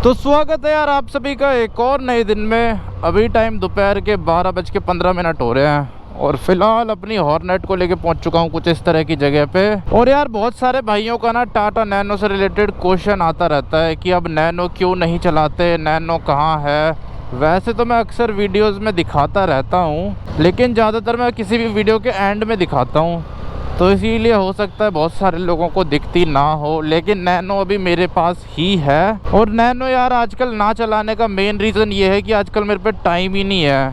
तो स्वागत है यार आप सभी का एक और नए दिन में। अभी टाइम दोपहर के 12:15 हो रहे हैं और फिलहाल अपनी हॉर्नेट को लेके पहुंच चुका हूं कुछ इस तरह की जगह पे। और यार बहुत सारे भाइयों का ना टाटा नैनो से रिलेटेड क्वेश्चन आता रहता है कि अब नैनो क्यों नहीं चलाते, नैनो कहाँ है। वैसे तो मैं अक्सर वीडियोस में दिखाता रहता हूँ, लेकिन ज़्यादातर मैं किसी भी वीडियो के एंड में दिखाता हूँ, तो इसीलिए हो सकता है बहुत सारे लोगों को दिखती ना हो। लेकिन नैनो अभी मेरे पास ही है। और नैनो यार आजकल ना चलाने का मेन रीज़न ये है कि आजकल मेरे पे टाइम ही नहीं है,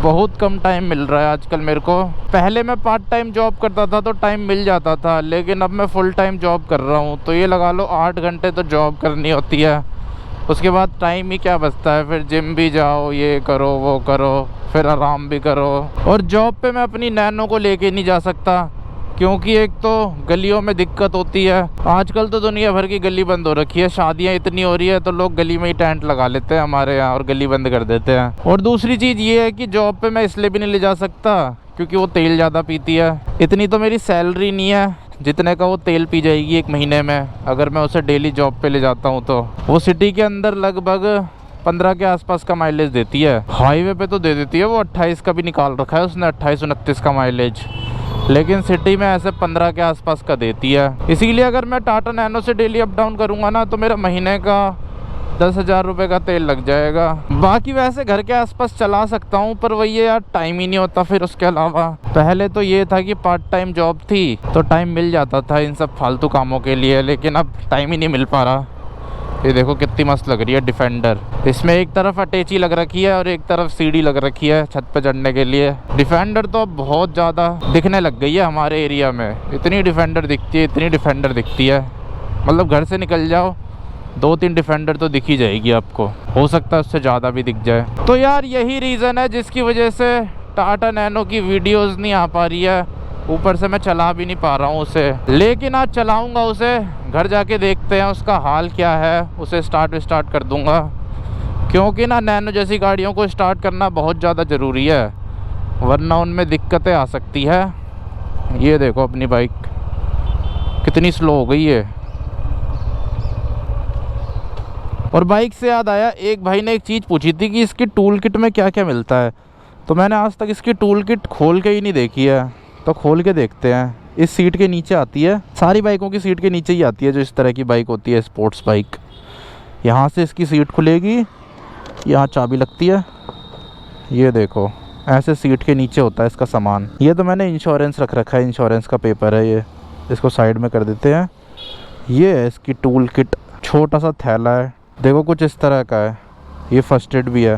बहुत कम टाइम मिल रहा है आजकल मेरे को। पहले मैं पार्ट टाइम जॉब करता था तो टाइम मिल जाता था, लेकिन अब मैं फुल टाइम जॉब कर रहा हूँ, तो ये लगा लो 8 घंटे तो जॉब करनी होती है। उसके बाद टाइम ही क्या बचता है, फिर जिम भी जाओ, ये करो वो करो, फिर आराम भी करो। और जॉब पे मैं अपनी नैनो को लेके नहीं जा सकता क्योंकि एक तो गलियों में दिक्कत होती है। आजकल तो दुनिया भर की गली बंद हो रखी है, शादियां इतनी हो रही है तो लोग गली में ही टेंट लगा लेते हैं हमारे यहाँ और गली बंद कर देते हैं। और दूसरी चीज़ ये है कि जॉब पे मैं इसलिए भी नहीं ले जा सकता क्योंकि वो तेल ज़्यादा पीती है। इतनी तो मेरी सैलरी नहीं है जितने का वो तेल पी जाएगी एक महीने में, अगर मैं उसे डेली जॉब पे ले जाता हूँ तो। वो सिटी के अंदर लगभग 15 के आसपास का माइलेज देती है, हाईवे पे तो दे देती है वो 28 का भी निकाल रखा है उसने, 28-29 का माइलेज, लेकिन सिटी में ऐसे 15 के आसपास का देती है। इसीलिए अगर मैं टाटा नैनो से डेली अप डाउन करूँगा ना तो मेरा महीने का 10,000 रुपये का तेल लग जाएगा। बाकी वैसे घर के आसपास चला सकता हूँ, पर वही है यार टाइम ही नहीं होता। फिर उसके अलावा पहले तो ये था कि पार्ट टाइम जॉब थी तो टाइम मिल जाता था इन सब फालतू कामों के लिए, लेकिन अब टाइम ही नहीं मिल पा रहा। ये देखो कितनी मस्त लग रही है डिफेंडर। इसमें एक तरफ अटैची लग रखी है और एक तरफ सीढ़ी लग रखी है छत पे चढ़ने के लिए। डिफेंडर तो अब बहुत ज़्यादा दिखने लग गई है हमारे एरिया में, इतनी डिफेंडर दिखती है, इतनी डिफेंडर दिखती है, मतलब घर से निकल जाओ 2-3 डिफेंडर तो दिख ही जाएगी आपको, हो सकता है उससे ज़्यादा भी दिख जाए। तो यार यही रीज़न है जिसकी वजह से टाटा नैनो की वीडियोज़ नहीं आ पा रही है, ऊपर से मैं चला भी नहीं पा रहा हूँ उसे। लेकिन आज चलाऊँगा उसे, घर जाके देखते हैं उसका हाल क्या है, उसे स्टार्ट कर दूँगा। क्योंकि ना नैनो जैसी गाड़ियों को स्टार्ट करना बहुत ज़्यादा ज़रूरी है, वरना उनमें दिक्कतें आ सकती है। ये देखो अपनी बाइक कितनी स्लो हो गई है। और बाइक से याद आया, एक भाई ने एक चीज़ पूछी थी कि इसकी टूल किट में क्या क्या मिलता है, तो मैंने आज तक इसकी टूल किट खोल के ही नहीं देखी है, तो खोल के देखते हैं। इस सीट के नीचे आती है, सारी बाइकों की सीट के नीचे ही आती है जो इस तरह की बाइक होती है स्पोर्ट्स बाइक। यहाँ से इसकी सीट खुलेगी, यहाँ चाबी लगती है, ये देखो ऐसे सीट के नीचे होता है इसका सामान। ये तो मैंने इंश्योरेंस रख रखा है, इंश्योरेंस का पेपर है ये, इसको साइड में कर देते हैं। ये है इसकी टूल किट, छोटा सा थैला है, देखो कुछ इस तरह का है। ये फर्स्ट एड भी है,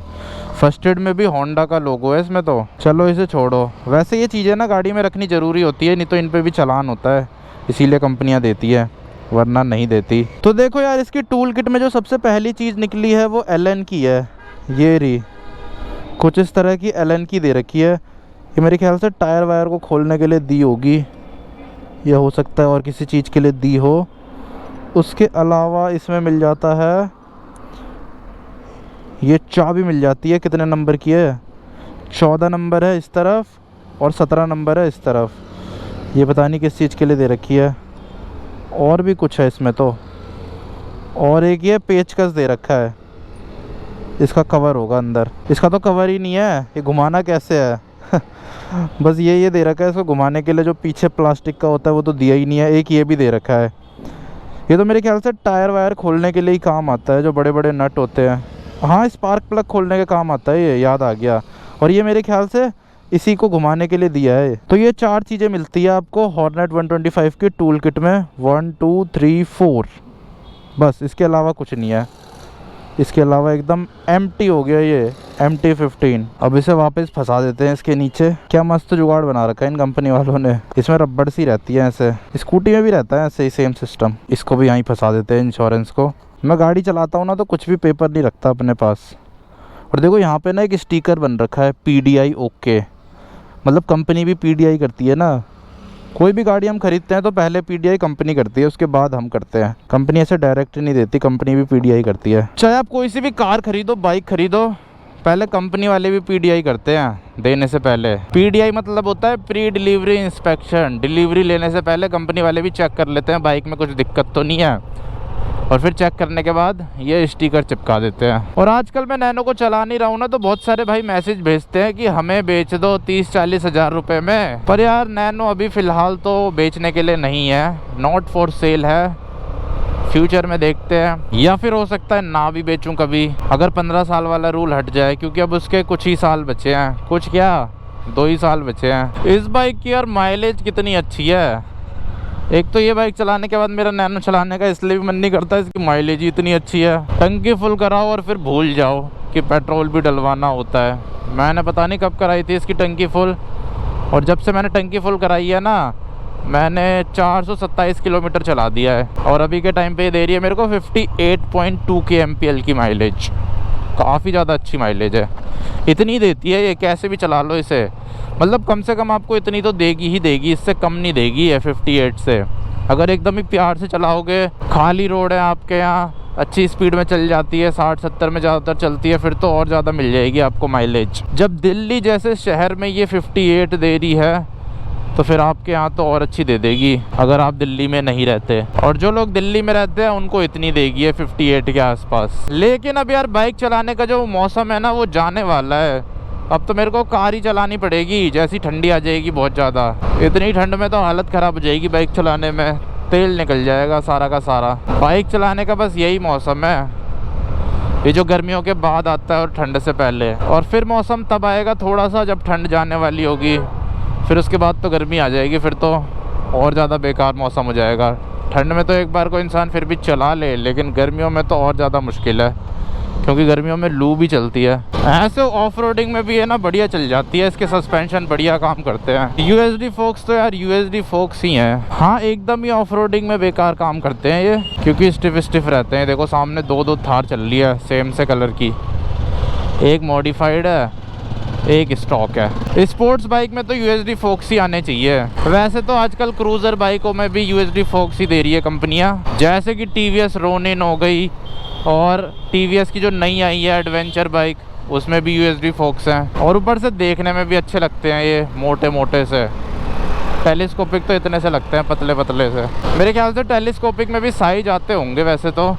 फर्स्ट एड में भी होंडा का लोगो है इसमें। तो चलो इसे छोड़ो, वैसे ये चीज़ें ना गाड़ी में रखनी ज़रूरी होती है, नहीं तो इन पे भी चालान होता है, इसीलिए कंपनियां देती है, वरना नहीं देती। तो देखो यार इसकी टूल किट में जो सबसे पहली चीज़ निकली है वो एलन की है। ये रही कुछ इस तरह की एलन की दे रखी है, ये मेरे ख्याल से टायर वायर को खोलने के लिए दी होगी, यह हो सकता है और किसी चीज़ के लिए दी हो। उसके अलावा इसमें मिल जाता है, ये चाबी मिल जाती है, कितने नंबर की है, 14 नंबर है इस तरफ और 17 नंबर है इस तरफ। ये पता नहीं किस चीज़ के लिए दे रखी है। और भी कुछ है इसमें तो, और एक ये पेचकस दे रखा है, इसका कवर होगा अंदर। इसका तो कवर ही नहीं है, ये घुमाना कैसे है बस ये दे रखा है इसको घुमाने के लिए, जो पीछे प्लास्टिक का होता है वो तो दिया ही नहीं है। एक ये भी दे रखा है, ये तो मेरे ख्याल से टायर वायर खोलने के लिए ही काम आता है, जो बड़े बड़े नट होते हैं। हाँ स्पार्क प्लग खोलने के काम आता है, ये याद आ गया। और ये मेरे ख्याल से इसी को घुमाने के लिए दिया है। तो ये 4 चीज़ें मिलती है आपको हॉर्नेट 125 की टूल किट में, 1 2 3 4, बस इसके अलावा कुछ नहीं है। इसके अलावा एकदम एम्प्टी हो गया ये MT-15। अब इसे वापस फंसा देते हैं इसके नीचे। क्या मस्त जुगाड़ बना रखा है इन कंपनी वालों ने, इसमें रबड़ सी रहती है, ऐसे स्कूटी में भी रहता है ऐसे ही सेम सिस्टम। इसको भी यहीं फंसा देते हैं इंश्योरेंस को। मैं गाड़ी चलाता हूँ ना तो कुछ भी पेपर नहीं रखता अपने पास। और देखो यहाँ पे ना एक स्टिकर बन रखा है PDI ओके, मतलब कंपनी भी PDI करती है ना। कोई भी गाड़ी हम खरीदते हैं तो पहले PDI कंपनी करती है, उसके बाद हम करते हैं। कंपनी ऐसे डायरेक्ट नहीं देती, कंपनी भी PDI करती है। चाहे आप कोई सी भी कार खरीदो, बाइक खरीदो, पहले कंपनी वाले भी PDI करते हैं देने से पहले। PDI मतलब होता है प्री डिलीवरी इंस्पेक्शन, डिलीवरी लेने से पहले कंपनी वाले भी चेक कर लेते हैं बाइक में कुछ दिक्कत तो नहीं है। और फिर चेक करने के बाद ये स्टिकर चिपका देते हैं। और आजकल मैं नैनो को चला नहीं रहा हूँ ना, तो बहुत सारे भाई मैसेज भेजते हैं कि हमें बेच दो 30-40 हज़ार रुपये में। पर यार नैनो अभी फ़िलहाल तो बेचने के लिए नहीं है, नॉट फॉर सेल है। फ्यूचर में देखते हैं, या फिर हो सकता है ना भी बेचूं कभी, अगर 15 साल वाला रूल हट जाए, क्योंकि अब उसके कुछ ही साल बचे हैं, कुछ क्या 2 ही साल बचे हैं। इस बाइक की यार माइलेज कितनी अच्छी है। एक तो ये बाइक चलाने के बाद मेरा नैनो चलाने का इसलिए भी मन नहीं करता, इसकी माइलेज ही इतनी अच्छी है। टंकी फुल कराओ और फिर भूल जाओ कि पेट्रोल भी डलवाना होता है। मैंने पता नहीं कब कराई थी इसकी टंकी फुल, और जब से मैंने टंकी फुल कराई है ना, मैंने 427 किलोमीटर चला दिया है। और अभी के टाइम पे ये दे रही है मेरे को 58.2 kmpl की माइलेज। काफ़ी ज़्यादा अच्छी माइलेज है, इतनी देती है ये, कैसे भी चला लो इसे। मतलब कम से कम आपको इतनी तो देगी ही देगी, इससे कम नहीं देगी है 58 से। अगर एकदम ही प्यार से चलाओगे, खाली रोड है आपके यहाँ, अच्छी स्पीड में चल जाती है, 60-70 में ज़्यादातर चलती है, फिर तो और ज़्यादा मिल जाएगी आपको माइलेज। जब दिल्ली जैसे शहर में ये 58 दे रही है, तो फिर आपके यहाँ तो और अच्छी दे देगी अगर आप दिल्ली में नहीं रहते। और जो लोग दिल्ली में रहते हैं उनको इतनी देगी है 58 के आसपास। लेकिन अब यार बाइक चलाने का जो मौसम है ना, वो जाने वाला है। अब तो मेरे को कार ही चलानी पड़ेगी, जैसी ठंडी आ जाएगी बहुत ज़्यादा। इतनी ठंड में तो हालत ख़राब हो जाएगी बाइक चलाने में, तेल निकल जाएगा सारा का सारा। बाइक चलाने का बस यही मौसम है, ये जो गर्मियों के बाद आता है और ठंड से पहले। और फिर मौसम तब आएगा थोड़ा सा जब ठंड जाने वाली होगी, फिर उसके बाद तो गर्मी आ जाएगी, फिर तो और ज़्यादा बेकार मौसम हो जाएगा। ठंड में तो एक बार को इंसान फिर भी चला ले, लेकिन गर्मियों में तो और ज़्यादा मुश्किल है, क्योंकि गर्मियों में लू भी चलती है। ऐसे ऑफ रोडिंग में भी है ना, बढ़िया चल जाती है, इसके सस्पेंशन बढ़िया काम करते हैं। यूएसडी फोक्स तो यार यूएसडी फोक्स ही हैं। हाँ, एकदम ही ऑफ रोडिंग में बेकार काम करते हैं ये, क्योंकि स्टिफ रहते हैं। देखो सामने 2 थार चल रही है सेम से कलर की, एक मॉडिफाइड है, एक स्टॉक है। स्पोर्ट्स बाइक में तो यूएसडी फोक्स ही आने चाहिए। वैसे तो आजकल क्रूज़र बाइकों में भी यूएसडी फोक्स ही दे रही है कंपनियां, जैसे कि टीवीएस रोनिन हो गई, और टीवीएस की जो नई आई है एडवेंचर बाइक, उसमें भी यूएसडी फोक्स हैं। और ऊपर से देखने में भी अच्छे लगते हैं ये, मोटे मोटे से। टेलीस्कोपिक तो इतने से लगते हैं, पतले पतले से। मेरे ख्याल से टेलीस्कोपिक में भी साइज आते होंगे वैसे तो,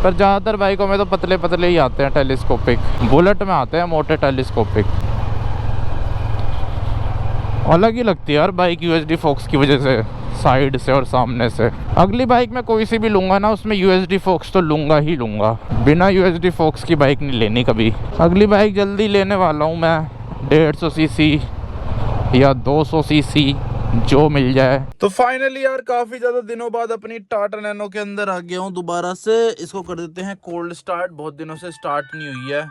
पर ज़्यादातर बाइकों में तो पतले पतले ही आते हैं टेलीस्कोपिक। बुलेट में आते हैं मोटे टेलीस्कोपिक। अलग ही लगती है यार बाइक यूएसडी फोक्स की वजह से, साइड से और सामने से। अगली बाइक में कोई सी भी लूँगा ना, उसमें यूएसडी फोक्स तो लूँगा ही लूँगा, बिना यूएसडी फोक्स की बाइक नहीं लेनी कभी। अगली बाइक जल्दी लेने वाला हूँ मैं, 150 सीसी या 200 सीसी, जो मिल जाए। तो फाइनली यार काफ़ी ज़्यादा दिनों बाद अपनी टाटा नैनो के अंदर आ गया हूँ दोबारा से। इसको कर देते हैं कोल्ड स्टार्ट, बहुत दिनों से स्टार्ट नहीं हुई है।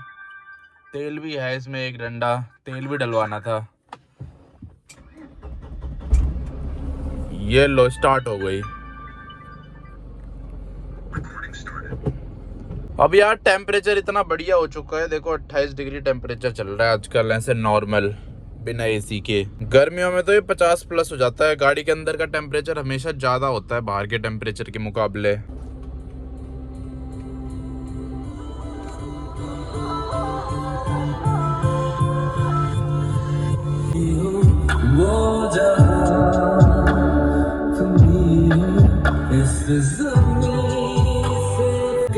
तेल भी है इसमें, एक डंडा तेल भी डलवाना था। ये लो स्टार्ट हो गई। अब यार टेम्परेचर इतना बढ़िया हो चुका है, देखो 28 डिग्री टेम्परेचर चल रहा है आजकल ऐसे नॉर्मल, बिना एसी के। गर्मियों में तो ये 50 प्लस हो जाता है। गाड़ी के अंदर का टेम्परेचर हमेशा ज़्यादा होता है बाहर के टेम्परेचर के मुकाबले।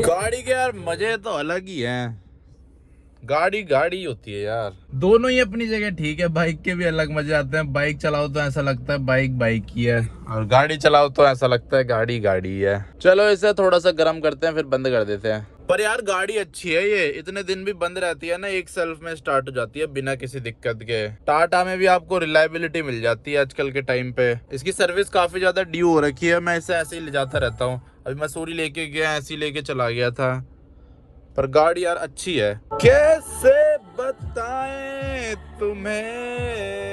गाड़ी के यार मजे तो अलग ही हैं। गाड़ी गाड़ी होती है यार, दोनों ही अपनी जगह ठीक है। बाइक के भी अलग मजे आते हैं। बाइक चलाओ तो ऐसा लगता है बाइक बाइक ही है, और गाड़ी चलाओ तो ऐसा लगता है गाड़ी गाड़ी है। चलो इसे थोड़ा सा गर्म करते हैं, फिर बंद कर देते हैं। पर यार गाड़ी अच्छी है, ये इतने दिन भी बंद रहती है ना, एक सेल्फ में स्टार्ट हो जाती है बिना किसी दिक्कत के। टाटा में भी आपको रिलायबिलिटी मिल जाती है आजकल के टाइम पे। इसकी सर्विस काफी ज्यादा ड्यू हो रखी है, मैं इसे ऐसे ही ले जाता रहता हूँ। अभी मसूरी लेके गया, ऐसे ही लेके चला गया था। पर गाड़ी यार अच्छी है। कैसे बताएं तुम्हें